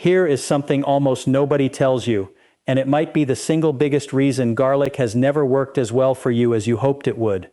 Here is something almost nobody tells you, and it might be the single biggest reason garlic has never worked as well for you as you hoped it would.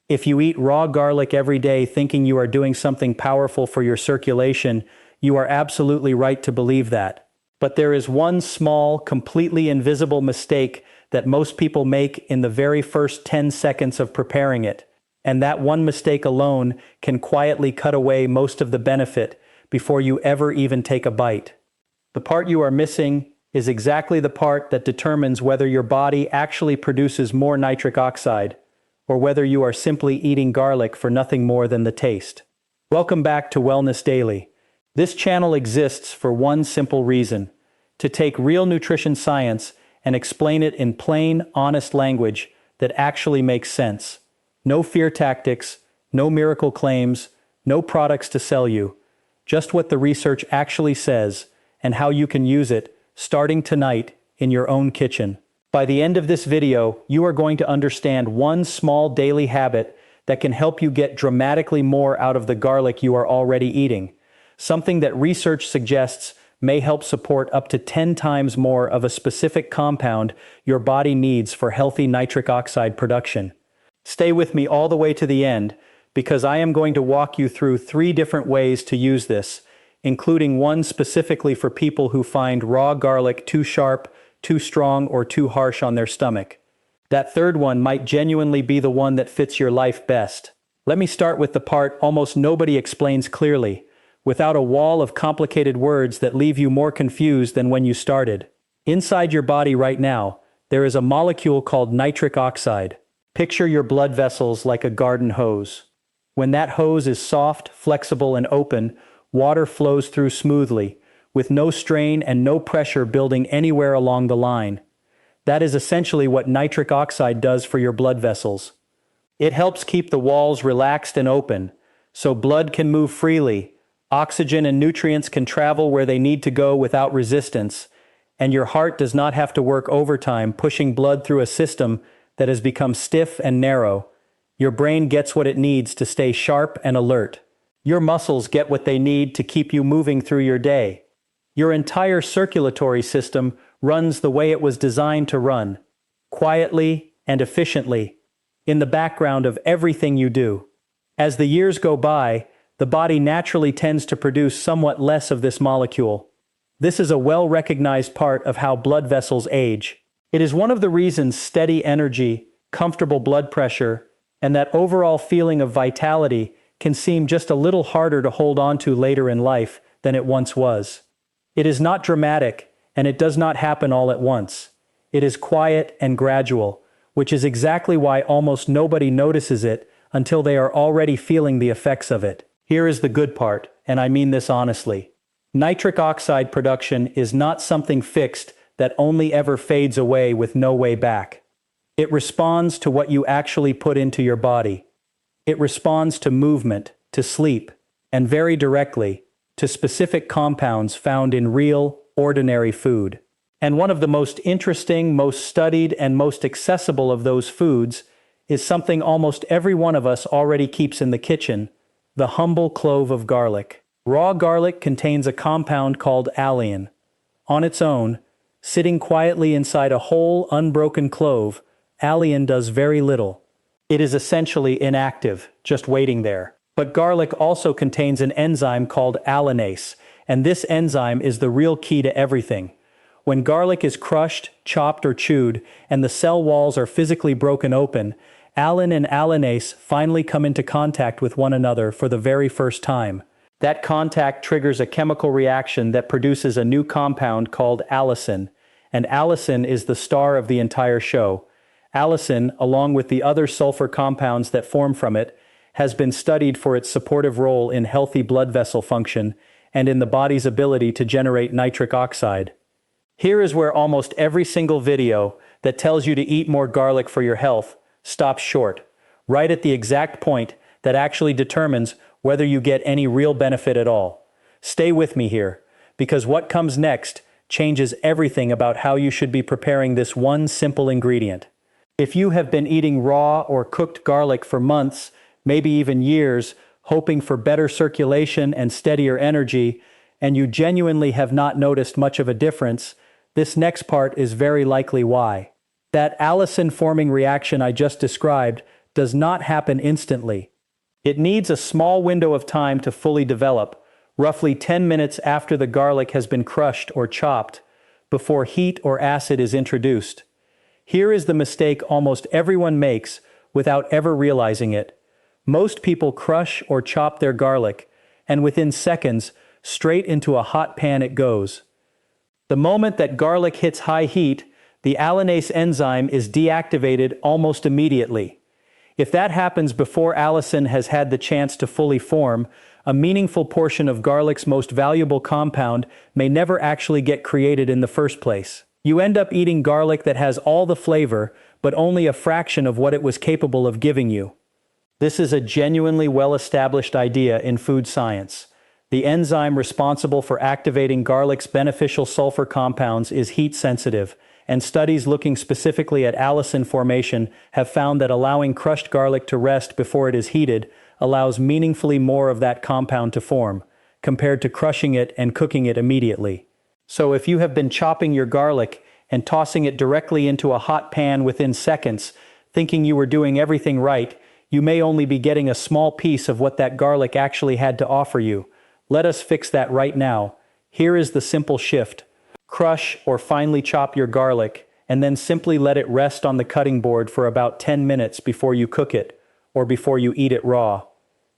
If you eat raw garlic every day thinking you are doing something powerful for your circulation, you are absolutely right to believe that. But there is one small, completely invisible mistake that most people make in the very first 10 seconds of preparing it, and that one mistake alone can quietly cut away most of the benefit before you ever even take a bite. The part you are missing is exactly the part that determines whether your body actually produces more nitric oxide, or whether you are simply eating garlic for nothing more than the taste. Welcome back to Wellness Daily. This channel exists for one simple reason: to take real nutrition science and explain it in plain, honest language that actually makes sense. No fear tactics, no miracle claims, no products to sell you. Just what the research actually says and how you can use it, starting tonight in your own kitchen. By the end of this video, you are going to understand one small daily habit that can help you get dramatically more out of the garlic you are already eating. Something that research suggests may help support up to 10 times more of a specific compound your body needs for healthy nitric oxide production. Stay with me all the way to the end, because I am going to walk you through 3 different ways to use this, including one specifically for people who find raw garlic too sharp, too strong, or too harsh on their stomach. That third one might genuinely be the one that fits your life best. Let me start with the part almost nobody explains clearly, without a wall of complicated words that leave you more confused than when you started. Inside your body right now, there is a molecule called nitric oxide. Picture your blood vessels like a garden hose. When that hose is soft, flexible, and open, water flows through smoothly, with no strain and no pressure building anywhere along the line. That is essentially what nitric oxide does for your blood vessels. It helps keep the walls relaxed and open, so blood can move freely, oxygen and nutrients can travel where they need to go without resistance, and your heart does not have to work overtime pushing blood through a system that has become stiff and narrow. Your brain gets what it needs to stay sharp and alert. Your muscles get what they need to keep you moving through your day. Your entire circulatory system runs the way it was designed to run, quietly and efficiently, in the background of everything you do. As the years go by, the body naturally tends to produce somewhat less of this molecule. This is a well-recognized part of how blood vessels age. It is one of the reasons steady energy, comfortable blood pressure, and that overall feeling of vitality can seem just a little harder to hold on to later in life than it once was. It is not dramatic, and it does not happen all at once. It is quiet and gradual, which is exactly why almost nobody notices it until they are already feeling the effects of it. Here is the good part, and I mean this honestly. Nitric oxide production is not something fixed that only ever fades away with no way back. It responds to what you actually put into your body. It responds to movement, to sleep, and very directly, to specific compounds found in real, ordinary food. And one of the most interesting, most studied, and most accessible of those foods is something almost every one of us already keeps in the kitchen: the humble clove of garlic. Raw garlic contains a compound called alliin. On its own, sitting quietly inside a whole, unbroken clove, alliin does very little. It is essentially inactive, just waiting there. But garlic also contains an enzyme called allinase, and this enzyme is the real key to everything. When garlic is crushed, chopped, or chewed, and the cell walls are physically broken open, allin and allinase finally come into contact with one another for the very first time. That contact triggers a chemical reaction that produces a new compound called allicin, and allicin is the star of the entire show. Allicin, along with the other sulfur compounds that form from it, has been studied for its supportive role in healthy blood vessel function and in the body's ability to generate nitric oxide. Here is where almost every single video that tells you to eat more garlic for your health stops short, right at the exact point that actually determines whether you get any real benefit at all. Stay with me here, because what comes next changes everything about how you should be preparing this one simple ingredient. If you have been eating raw or cooked garlic for months, maybe even years, hoping for better circulation and steadier energy, and you genuinely have not noticed much of a difference, this next part is very likely why. That allicin-forming reaction I just described does not happen instantly. It needs a small window of time to fully develop, roughly 10 minutes after the garlic has been crushed or chopped, before heat or acid is introduced. Here is the mistake almost everyone makes without ever realizing it. Most people crush or chop their garlic, and within seconds, straight into a hot pan it goes. The moment that garlic hits high heat, the allinase enzyme is deactivated almost immediately. If that happens before allicin has had the chance to fully form, a meaningful portion of garlic's most valuable compound may never actually get created in the first place. You end up eating garlic that has all the flavor, but only a fraction of what it was capable of giving you. This is a genuinely well-established idea in food science. The enzyme responsible for activating garlic's beneficial sulfur compounds is heat-sensitive, and studies looking specifically at allicin formation have found that allowing crushed garlic to rest before it is heated allows meaningfully more of that compound to form, compared to crushing it and cooking it immediately. So if you have been chopping your garlic and tossing it directly into a hot pan within seconds, thinking you were doing everything right, you may only be getting a small piece of what that garlic actually had to offer you. Let us fix that right now. Here is the simple shift. Crush or finely chop your garlic, and then simply let it rest on the cutting board for about 10 minutes before you cook it, or before you eat it raw.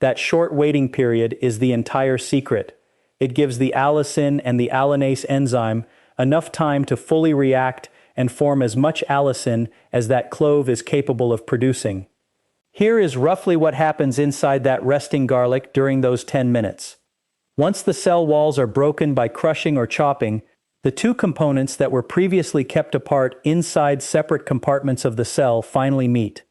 That short waiting period is the entire secret. It gives the allicin and the allinase enzyme enough time to fully react and form as much allicin as that clove is capable of producing. Here is roughly what happens inside that resting garlic during those 10 minutes. Once the cell walls are broken by crushing or chopping, the two components that were previously kept apart inside separate compartments of the cell finally meet.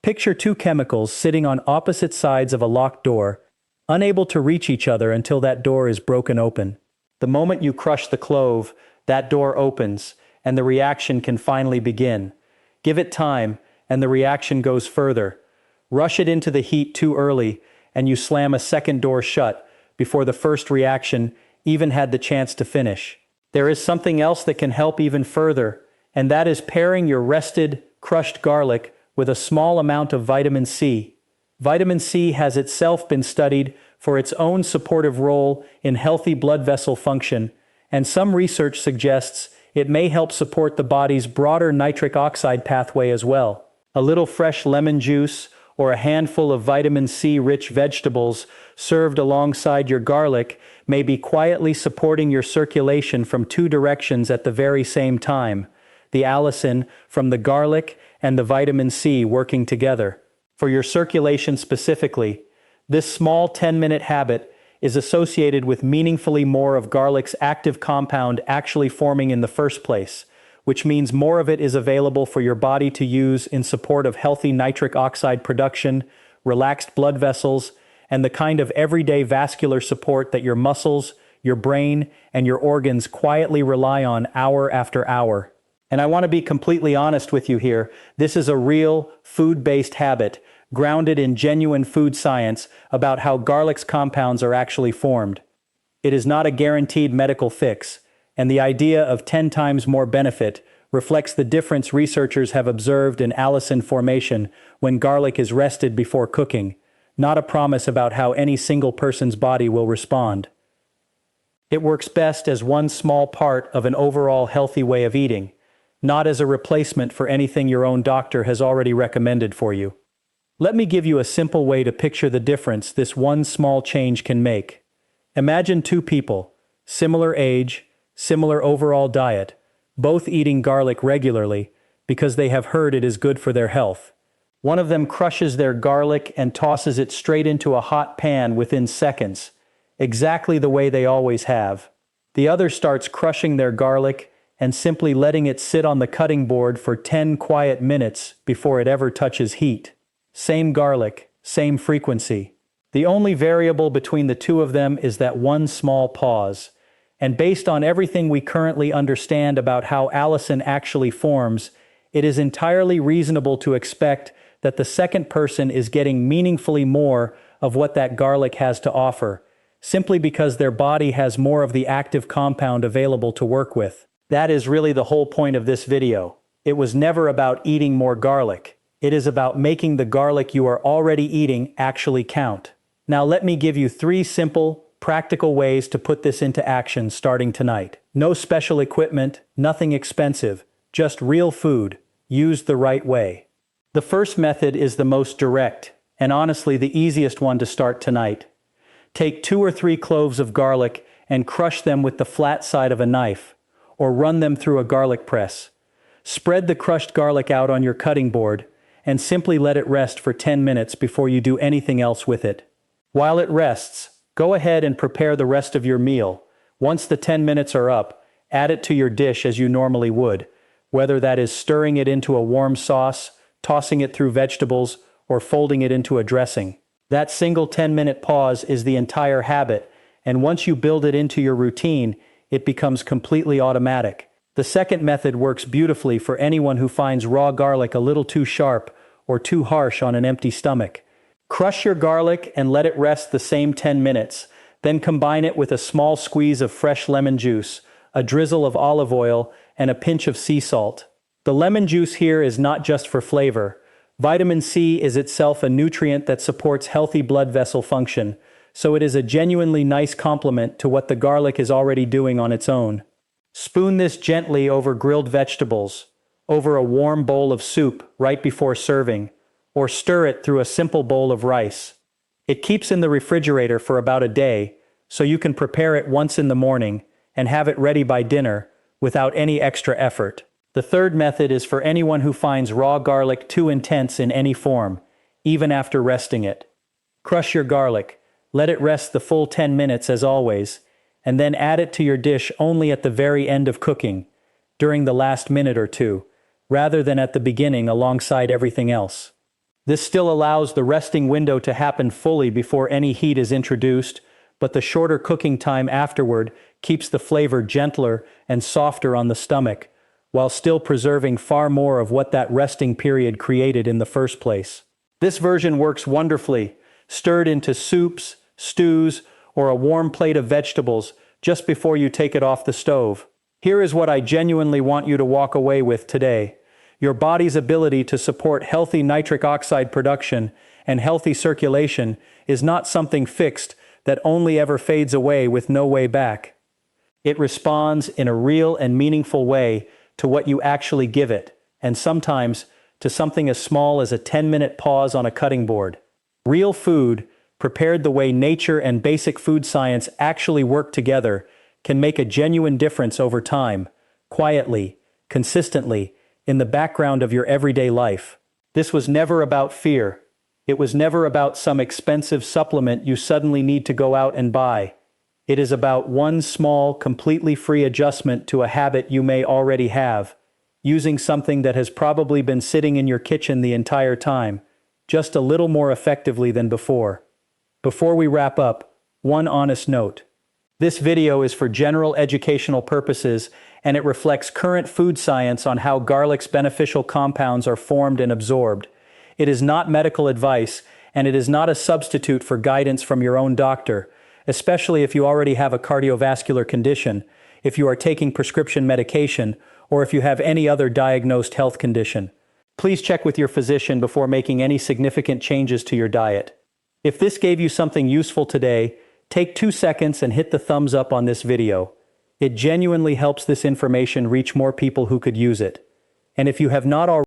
Picture two chemicals sitting on opposite sides of a locked door, unable to reach each other until that door is broken open. The moment you crush the clove, that door opens, and the reaction can finally begin. Give it time, and the reaction goes further. Rush it into the heat too early, and you slam a second door shut before the first reaction even had the chance to finish. There is something else that can help even further, and that is pairing your rested, crushed garlic with a small amount of vitamin C. Vitamin C has itself been studied for its own supportive role in healthy blood vessel function, and some research suggests it may help support the body's broader nitric oxide pathway as well. A little fresh lemon juice or a handful of vitamin C-rich vegetables served alongside your garlic may be quietly supporting your circulation from two directions at the very same time, the allicin from the garlic and the vitamin C working together. For your circulation specifically, this small 10-minute habit is associated with meaningfully more of garlic's active compound actually forming in the first place, which means more of it is available for your body to use in support of healthy nitric oxide production, relaxed blood vessels, and the kind of everyday vascular support that your muscles, your brain, and your organs quietly rely on hour after hour. And I want to be completely honest with you here. This is a real, food-based habit, grounded in genuine food science about how garlic's compounds are actually formed. It is not a guaranteed medical fix, and the idea of 10 times more benefit reflects the difference researchers have observed in allicin formation when garlic is rested before cooking, not a promise about how any single person's body will respond. It works best as one small part of an overall healthy way of eating, not as a replacement for anything your own doctor has already recommended for you. Let me give you a simple way to picture the difference this one small change can make. Imagine two people, similar age, similar overall diet, both eating garlic regularly because they have heard it is good for their health. One of them crushes their garlic and tosses it straight into a hot pan within seconds, exactly the way they always have. The other starts crushing their garlic and simply letting it sit on the cutting board for 10 quiet minutes before it ever touches heat. Same garlic, same frequency. The only variable between the two of them is that one small pause. And based on everything we currently understand about how allicin actually forms, it is entirely reasonable to expect that the second person is getting meaningfully more of what that garlic has to offer, simply because their body has more of the active compound available to work with. That is really the whole point of this video. It was never about eating more garlic. It is about making the garlic you are already eating actually count. Now let me give you 3 simple, practical ways to put this into action starting tonight. No special equipment, nothing expensive, just real food, used the right way. The first method is the most direct, and honestly the easiest one to start tonight. Take 2 or 3 cloves of garlic and crush them with the flat side of a knife, or run them through a garlic press. Spread the crushed garlic out on your cutting board, and simply let it rest for 10 minutes before you do anything else with it. While it rests, go ahead and prepare the rest of your meal. Once the 10 minutes are up, add it to your dish as you normally would, whether that is stirring it into a warm sauce, tossing it through vegetables, or folding it into a dressing. That single 10-minute pause is the entire habit, and once you build it into your routine, it becomes completely automatic. The second method works beautifully for anyone who finds raw garlic a little too sharp or too harsh on an empty stomach. Crush your garlic and let it rest the same 10 minutes, then combine it with a small squeeze of fresh lemon juice, a drizzle of olive oil, and a pinch of sea salt. The lemon juice here is not just for flavor. Vitamin C is itself a nutrient that supports healthy blood vessel function, so it is a genuinely nice complement to what the garlic is already doing on its own. Spoon this gently over grilled vegetables, over a warm bowl of soup right before serving, or stir it through a simple bowl of rice. It keeps in the refrigerator for about a day, so you can prepare it once in the morning and have it ready by dinner without any extra effort. The third method is for anyone who finds raw garlic too intense in any form, even after resting it. Crush your garlic, let it rest the full 10 minutes as always, and then add it to your dish only at the very end of cooking, during the last minute or two, rather than at the beginning alongside everything else. This still allows the resting window to happen fully before any heat is introduced, but the shorter cooking time afterward keeps the flavor gentler and softer on the stomach, while still preserving far more of what that resting period created in the first place. This version works wonderfully, stirred into soups, stews, or a warm plate of vegetables just before you take it off the stove. Here is what I genuinely want you to walk away with today. Your body's ability to support healthy nitric oxide production and healthy circulation is not something fixed that only ever fades away with no way back. It responds in a real and meaningful way to what you actually give it, and sometimes to something as small as a 10-minute pause on a cutting board. Real food, prepared the way nature and basic food science actually work together, can make a genuine difference over time, quietly, consistently, in the background of your everyday life. This was never about fear. It was never about some expensive supplement you suddenly need to go out and buy. It is about one small, completely free adjustment to a habit you may already have, using something that has probably been sitting in your kitchen the entire time, just a little more effectively than before. Before we wrap up, one honest note. This video is for general educational purposes, and it reflects current food science on how garlic's beneficial compounds are formed and absorbed. It is not medical advice, and it is not a substitute for guidance from your own doctor, especially if you already have a cardiovascular condition, if you are taking prescription medication, or if you have any other diagnosed health condition. Please check with your physician before making any significant changes to your diet. If this gave you something useful today, take 2 seconds and hit the thumbs up on this video. It genuinely helps this information reach more people who could use it. And if you have not already,